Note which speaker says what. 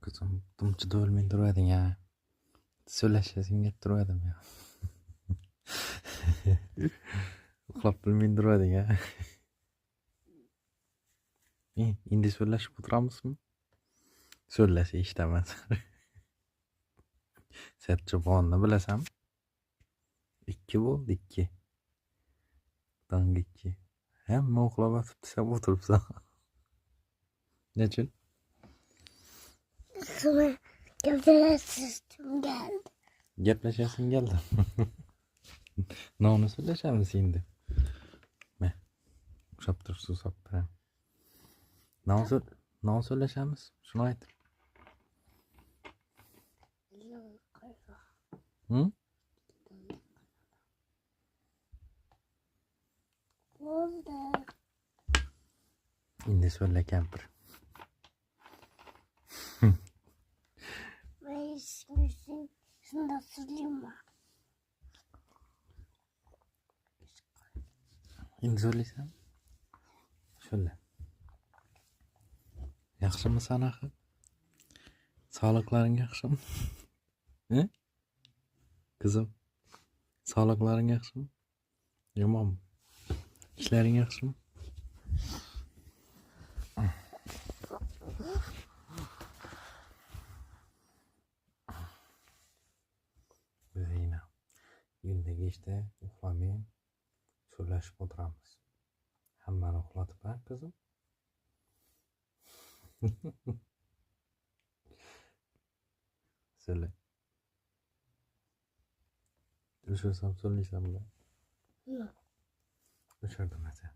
Speaker 1: Kızım dumchida o'lmay turuverding ya. So'zlashasing kelib turuvdim ya. Uxlab bilmay turuverding ya. Endi so'zlashib o'tiramizmi? So'zlasa eshitaman. Serchobonni bilasanmi? 2 bo'ldi 2. Tongga 2. Hamma uxlab yotibdi, sen o'tiribsan. Nechun?
Speaker 2: Gaplashishim geldi.
Speaker 1: Gaplashasing keldi. Nonni so'zlashamiz endi. Men uxlab turib suv solib beraman. Non so'zlashamiz, shuni ayt.
Speaker 2: Bo'ldi.
Speaker 1: Endi so'zla kampir.
Speaker 2: Şunda süreyim mi?
Speaker 1: Endi so'zlaysan? So'zla. Yaxshimi sanaxi? Sog'liqlaring yaxshimi? Qizim, sog'liqlaring yaxshimi? Yomonmi? İşlerin yaxshimi? Biz yine yildagi ishda uxlamay so'zlashib o'tiramiz. Hammani uxlatib ha, qizim? So'zla. O'sha so'zlaysanmi?
Speaker 2: Yo'q.
Speaker 1: O'sha demasa.